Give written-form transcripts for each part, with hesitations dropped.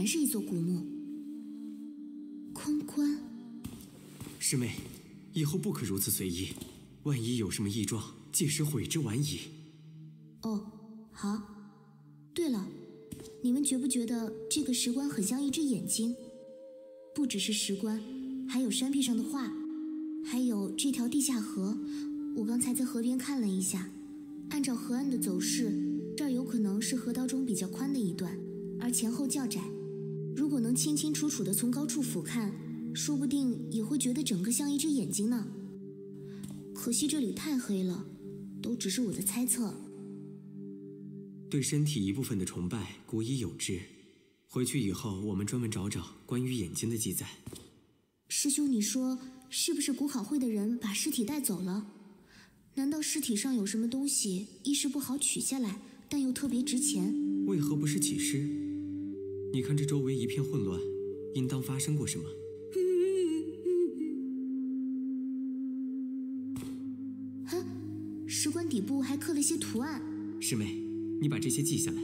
是一座古墓。空棺。师妹，以后不可如此随意，万一有什么异状，届时悔之晚矣。哦，好。对了，你们觉不觉得这个石棺很像一只眼睛？不只是石棺，还有山壁上的画，还有这条地下河。我刚才在河边看了一下，按照河岸的走势，这儿有可能是河道中比较宽的一段，而前后较窄。如果能清清楚楚地从高处俯瞰，说不定也会觉得整个像一只眼睛呢。可惜这里太黑了，都只是我的猜测。对身体一部分的崇拜古已有之，回去以后我们专门找找关于眼睛的记载。师兄，你说是不是古考会的人把尸体带走了？难道尸体上有什么东西，一时不好取下来，但又特别值钱？为何不是起尸？你看这周围一片混乱，应当发生过什么？哼，石棺底部还刻了些图案。师妹，你把这些记下来，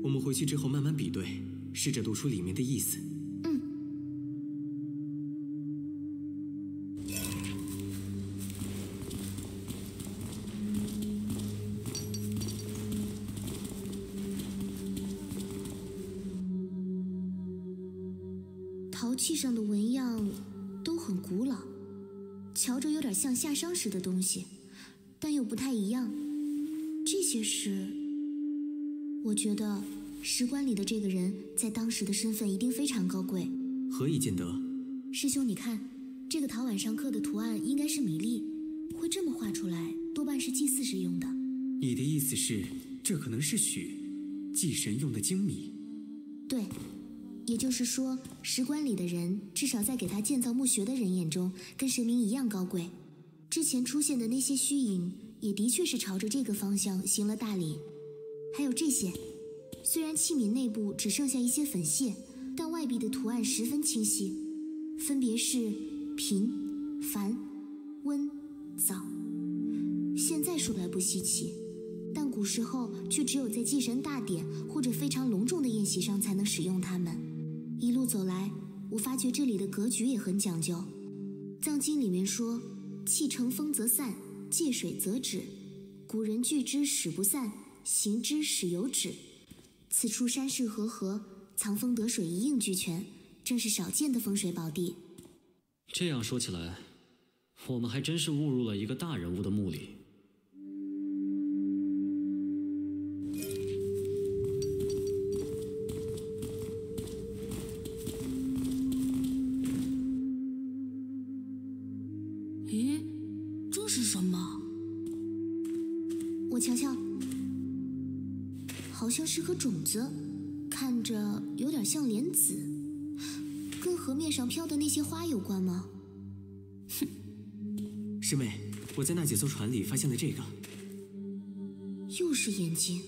我们回去之后慢慢比对，试着读出里面的意思。陶器上的纹样都很古老，瞧着有点像夏商时的东西，但又不太一样。这些是……我觉得石棺里的这个人在当时的身份一定非常高贵。何以见得？师兄，你看，这个陶碗上刻的图案应该是米粒，会这么画出来，多半是祭祀时用的。你的意思是，这可能是血，祭神用的精米？对。也就是说，石棺里的人至少在给他建造墓穴的人眼中，跟神明一样高贵。之前出现的那些虚影，也的确是朝着这个方向行了大礼。还有这些，虽然器皿内部只剩下一些粉屑，但外壁的图案十分清晰，分别是贫、繁、温、早。现在说来不稀奇，但古时候却只有在祭神大典或者非常隆重的宴席上才能使用它们。一路走来，我发觉这里的格局也很讲究。藏经里面说，气乘风则散，借水则止，古人聚之使不散，行之使有止。此处山势河合，藏风得水一应俱全，正是少见的风水宝地。这样说起来，我们还真是误入了一个大人物的墓里。咦，这是什么？我瞧瞧，好像是颗种子，看着有点像莲子，跟河面上飘的那些花有关吗？哼，师妹，我在那几艘船里发现了这个，又是眼睛。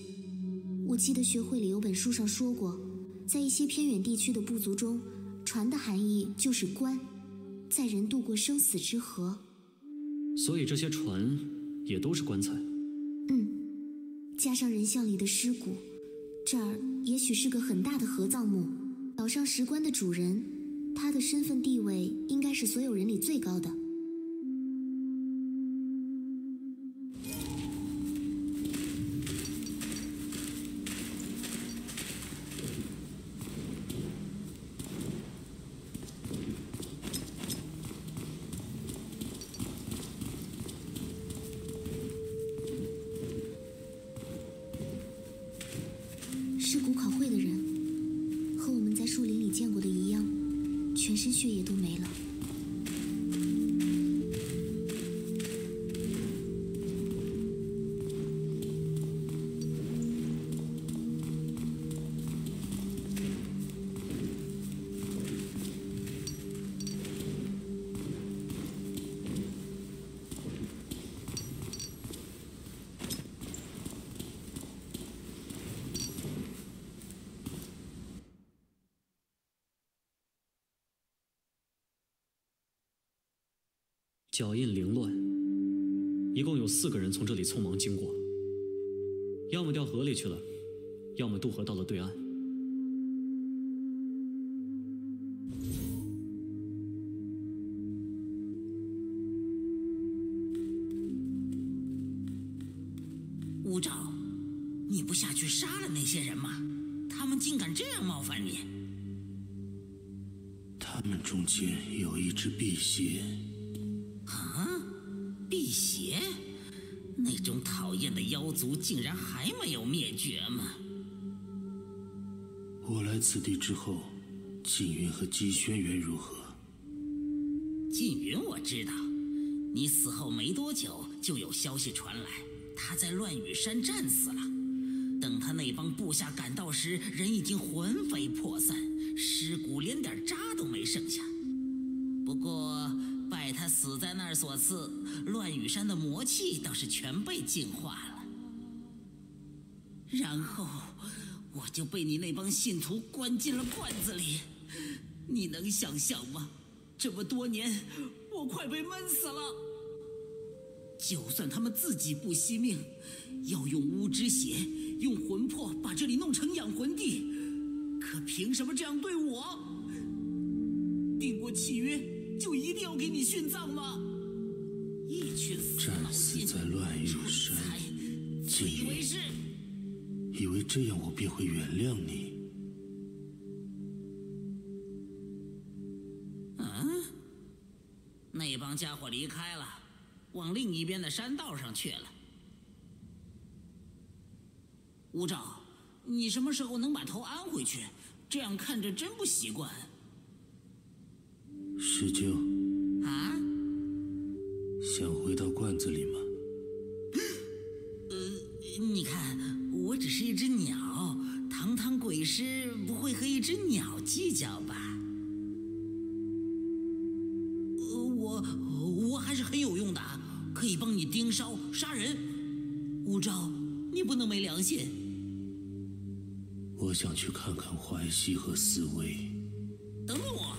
我记得学会里有本书上说过，在一些偏远地区的部族中，船的含义就是棺，载人渡过生死之河。所以这些船也都是棺材。加上人像里的尸骨，这儿也许是个很大的合葬墓。岛上石棺的主人，他的身份地位应该是所有人里最高的。是古考会的人，和我们在树林里见过的一样，全身血液都没了。脚印凌乱，一共有4个人从这里匆忙经过，要么掉河里去了，要么渡河到了对岸。乌爪，你不下去杀了那些人吗？他们竟敢这样冒犯你！他们中间有一只辟邪。啊？辟邪？那种讨厌的妖族竟然还没有灭绝吗？我来此地之后，缙云和姬轩辕如何？缙云我知道，你死后没多久就有消息传来，他在乱雨山战死了。等他那帮部下赶到时，人已经魂飞魄散，尸骨连点渣都没剩下。不过拜他死在那儿所赐，乱雨山的魔气倒是全被净化了。然后我就被你那帮信徒关进了罐子里，你能想象吗？这么多年，我快被闷死了。就算他们自己不惜命，要用巫之血、用魂魄把这里弄成养魂地，可凭什么这样对我？订过契约就一定要给你殉葬吗？一群死脑筋，战死在乱雨山，自以为是。以为这样我便会原谅你？嗯，那帮家伙离开了，往另一边的山道上去了。乌照，你什么时候能把头安回去？这样看着真不习惯。师舅，啊？想回到罐子里吗？你看，我只是一只鸟，堂堂鬼师不会和一只鸟计较吧？我还是很有用的，可以帮你盯梢、杀人。乌照，你不能没良心。我想去看看淮西和四卫。等等我。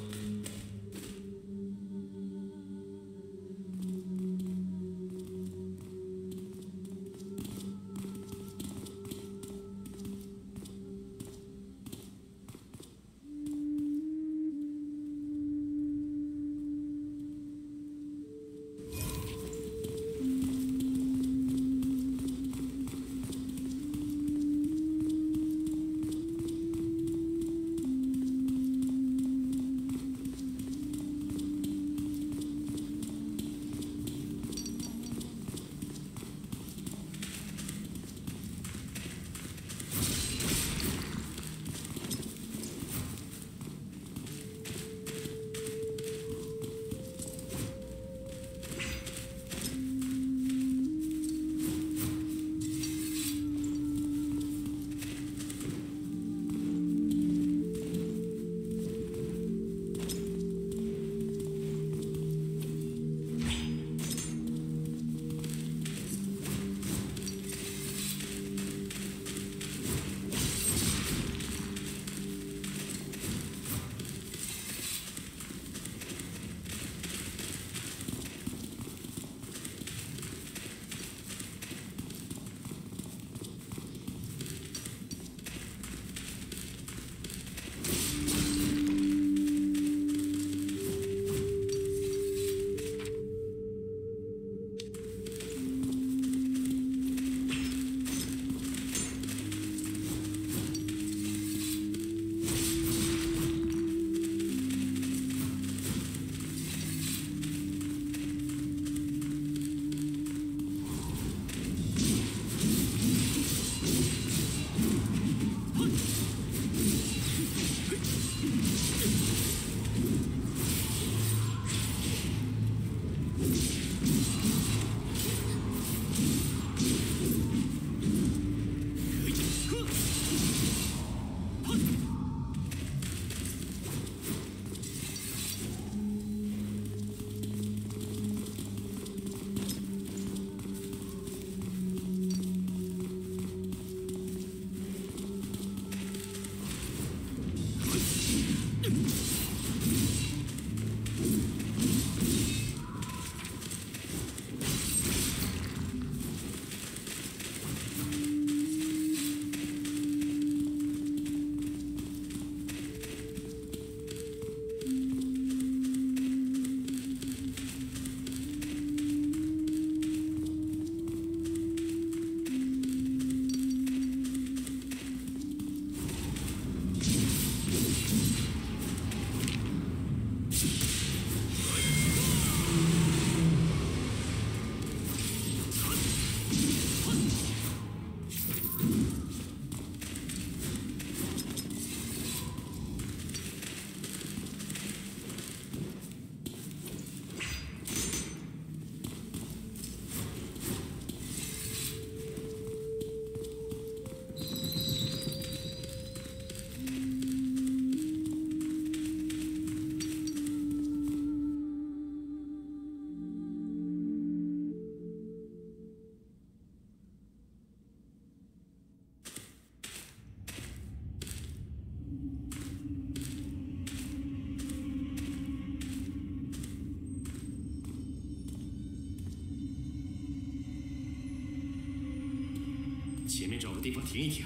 前面找个地方停一停。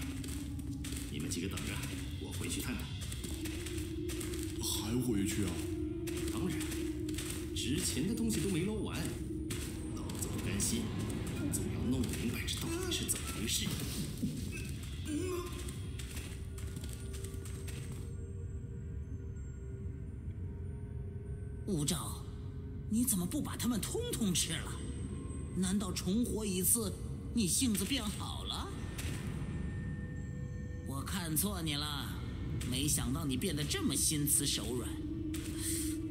你们几个等着，我回去探探。还回去啊？当然，值钱的东西都没捞完，老子不甘心，总要弄明白这到底是怎么回事。吴兆，你怎么不把他们通通吃了？难道重活一次，你性子变好了？我看错你了，没想到你变得这么心慈手软。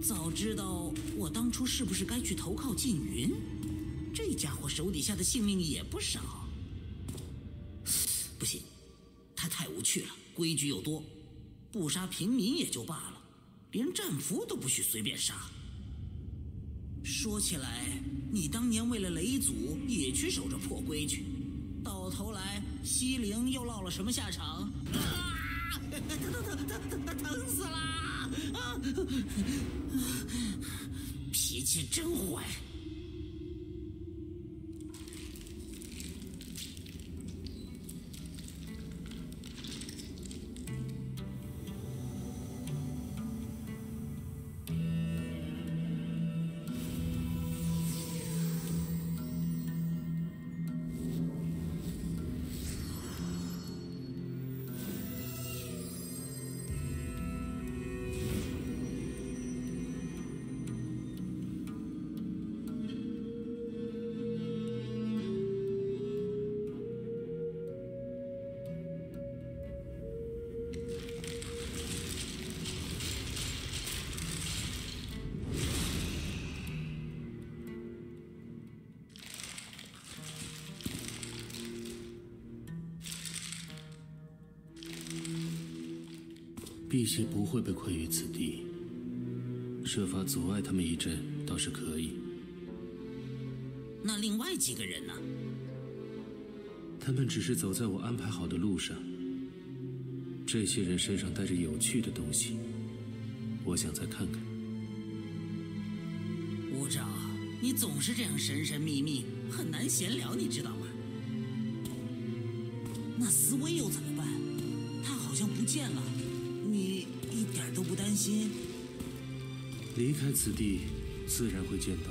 早知道我当初是不是该去投靠缙云？这家伙手底下的性命也不少。不行，他太无趣了，规矩又多，不杀平民也就罢了，连战俘都不许随便杀。说起来，你当年为了雷祖也去守着破规矩，到头来西陵又落了什么下场？疼死了！脾气真坏。辟邪不会被困于此地，设法阻碍他们一阵倒是可以。那另外几个人呢？他们只是走在我安排好的路上。这些人身上带着有趣的东西，我想再看看。吴兆，你总是这样神神秘秘，很难闲聊，你知道吗？那思薇又怎么办？她好像不见了，你一点都不担心？离开此地，自然会见到。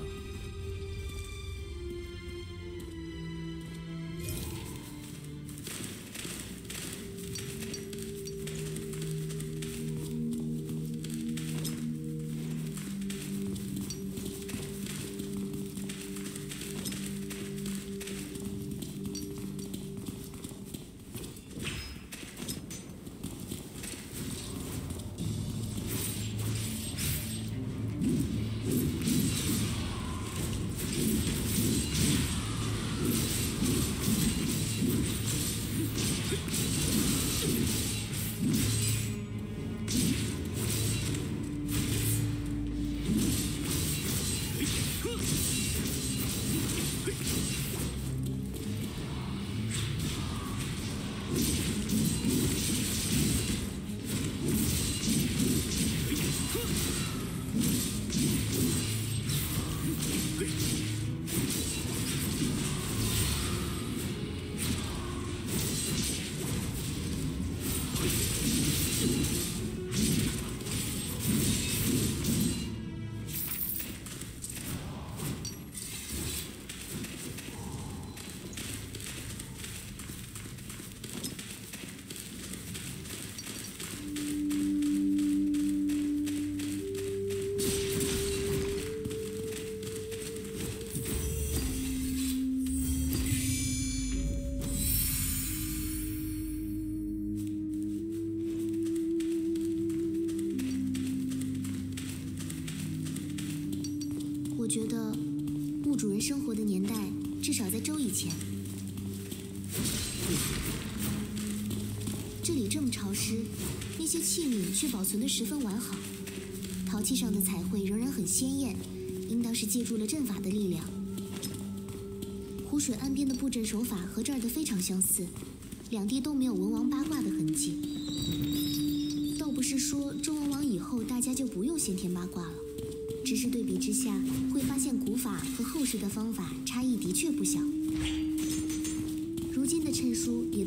我觉得墓主人生活的年代至少在周以前。这里这么潮湿，那些器皿却保存得十分完好，陶器上的彩绘仍然很鲜艳，应当是借助了阵法的力量。湖水岸边的布阵手法和这儿的非常相似，两地都没有文王八卦的痕迹。倒不是说周文王以后大家就不用先天八卦了，只是对比之下，会发现古法和后世的方法差异的确不小。如今的谶书也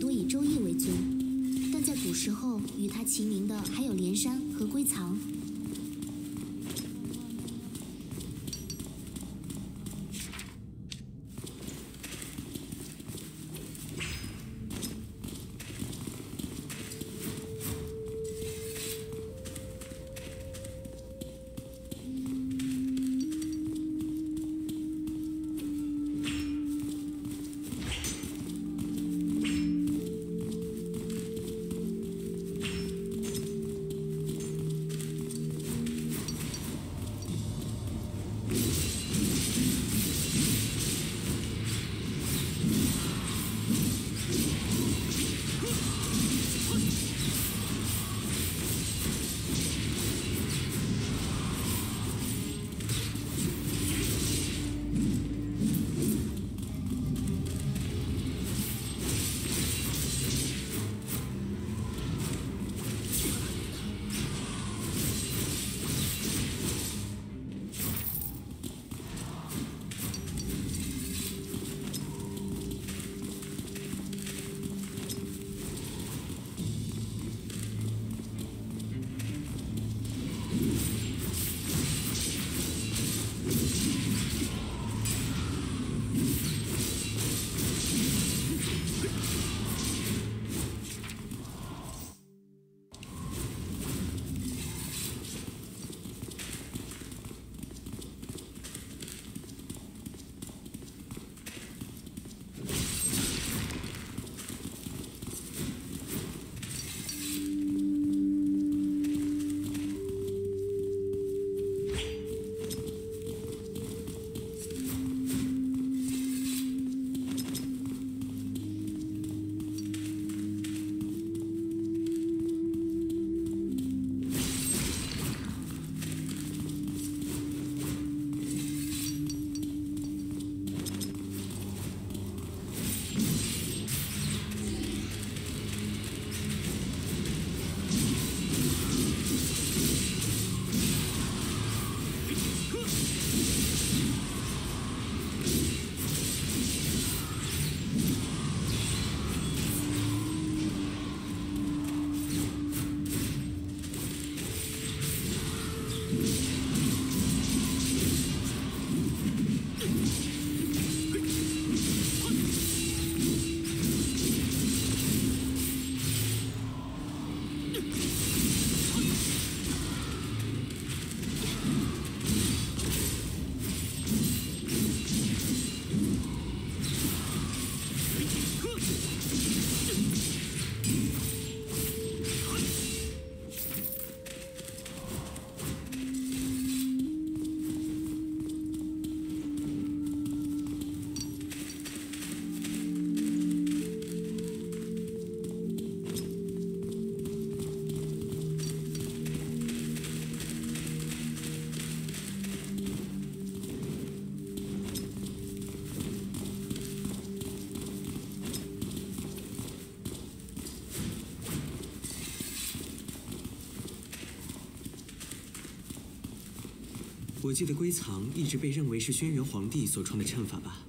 我记得归藏一直被认为是轩辕皇帝所创的阵法吧？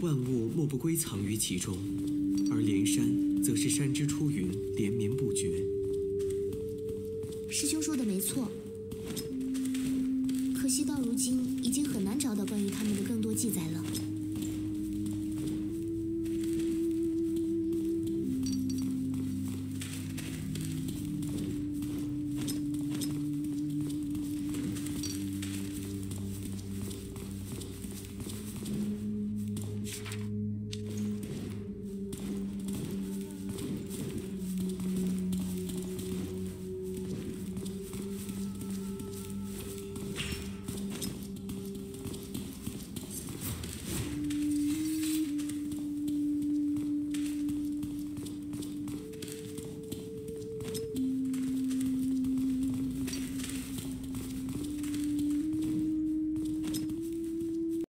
万物莫不归藏于其中，而连山则是山之出云，连绵不绝。师兄说的没错，